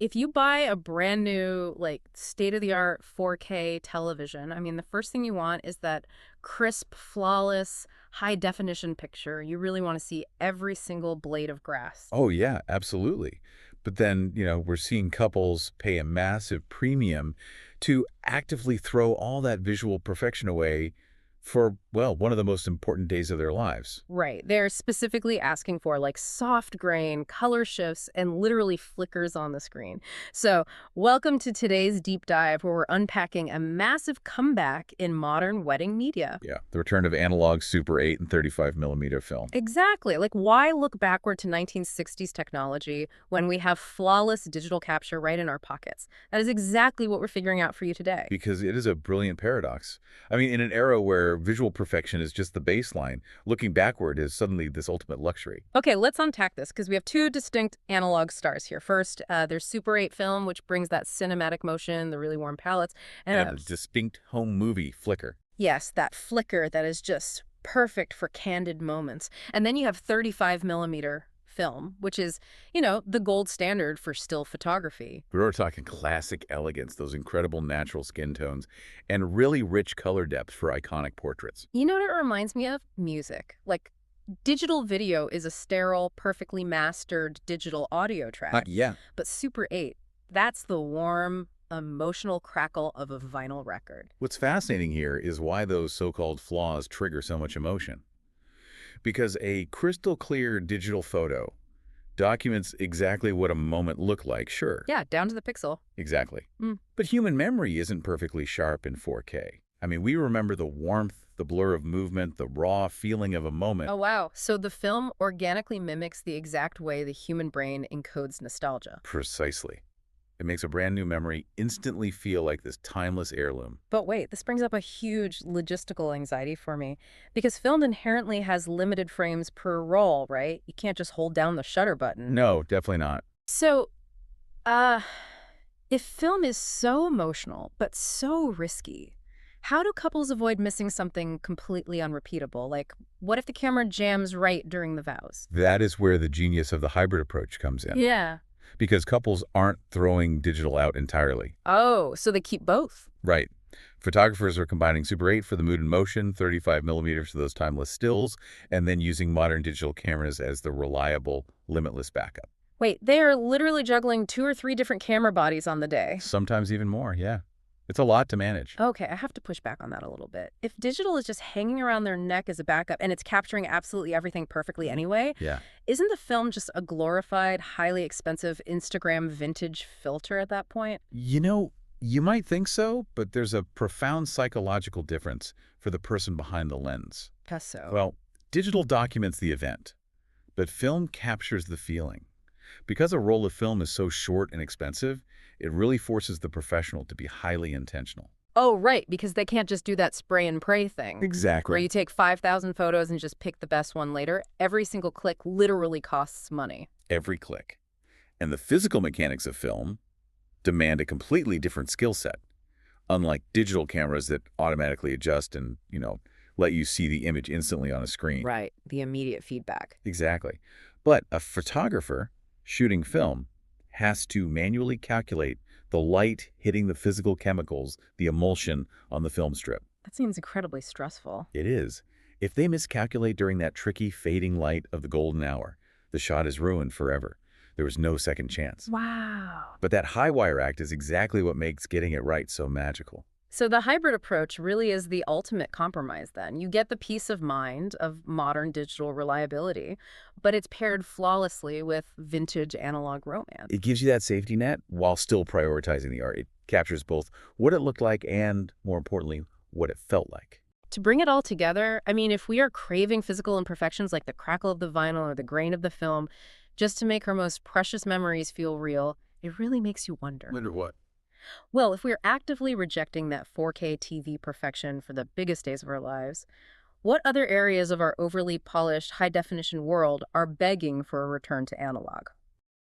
if you buy a brand new, like, state-of-the-art 4K television, I mean, the first thing you want is that crisp, flawless, high-definition picture. You really want to see every single blade of grass. Oh, yeah, absolutely. But then, we're seeing couples pay a massive premium to actively throw all that visual perfection away for, well, one of the most important days of their lives. Right. They're specifically asking for like soft grain, color shifts, and literally flickers on the screen. So, welcome to today's deep dive where we're unpacking a massive comeback in modern wedding media. Yeah, the return of analog Super 8 and 35 millimeter film. Exactly. Like, why look backward to 1960s technology when we have flawless digital capture right in our pockets? That is exactly what we're figuring out for you today. Because it is a brilliant paradox. I mean, in an era where visual perfection is just the baseline, looking backward is suddenly this ultimate luxury. Okay, let's unpack this because we have two distinct analog stars here. First, there's Super 8 film, which brings that cinematic motion, the really warm palettes, And and a distinct home movie flicker. yes, that flicker that is just perfect for candid moments. And then you have 35 millimeter film, which is, the gold standard for still photography. We're talking classic elegance, those incredible natural skin tones, and really rich color depth for iconic portraits. You know what it reminds me of? Music. Like, digital video is a sterile, perfectly mastered digital audio track. Yeah. But Super 8, that's the warm, emotional crackle of a vinyl record. What's fascinating here is why those so-called flaws trigger so much emotion. Because a crystal clear digital photo documents exactly what a moment looked like, sure. Yeah, down to the pixel. Exactly. Mm. But human memory isn't perfectly sharp in 4K. I mean, we remember the warmth, the blur of movement, the raw feeling of a moment. Oh, wow. So the film organically mimics the exact way the human brain encodes nostalgia. Precisely. It makes a brand new memory instantly feel like this timeless heirloom. But wait, this brings up a huge logistical anxiety for me because film inherently has limited frames per roll, right? You can't just hold down the shutter button. No, definitely not. So, uh, if film is so emotional but so risky, how do couples avoid missing something completely unrepeatable? Like, what if the camera jams right during the vows? That is where the genius of the hybrid approach comes in. Yeah. Because couples aren't throwing digital out entirely. Oh, so they keep both. Right. Photographers are combining Super 8 for the mood and motion, 35 millimeters for those timeless stills, and then using modern digital cameras as the reliable, limitless backup. Wait, they are literally juggling 2 or 3 different camera bodies on the day. Sometimes even more, yeah. It's a lot to manage. Okay, I have to push back on that a little bit. If digital is just hanging around their neck as a backup and it's capturing absolutely everything perfectly anyway, Yeah. isn't the film just a glorified, highly expensive Instagram vintage filter at that point? You might think so, but there's a profound psychological difference for the person behind the lens. Guess so. Well, digital documents the event, but film captures the feeling. Because a roll of film is so short and expensive, it really forces the professional to be highly intentional. Oh, right, because they can't just do that spray and pray thing. Where Exactly. you take 5,000 photos and just pick the best one later. Every single click literally costs money. Every click. And the physical mechanics of film demand a completely different skill set, unlike digital cameras that automatically adjust and, let you see the image instantly on a screen. Right, the immediate feedback. Exactly. But a photographer shooting film has to manually calculate the light hitting the physical chemicals, the emulsion on the film strip. That seems incredibly stressful. It is. If they miscalculate during that tricky fading light of the golden hour, the shot is ruined forever. There was no second chance. Wow. But that high wire act is exactly what makes getting it right so magical. So the hybrid approach really is the ultimate compromise then. You get the peace of mind of modern digital reliability, but it's paired flawlessly with vintage analog romance. It gives you that safety net while still prioritizing the art. It captures both what it looked like and, more importantly, what it felt like. To bring it all together, I mean, if we are craving physical imperfections like the crackle of the vinyl or the grain of the film, just to make our most precious memories feel real, it really makes you wonder. Wonder what? Well, if we're actively rejecting that 4K TV perfection for the biggest days of our lives, what other areas of our overly polished, high-definition world are begging for a return to analog?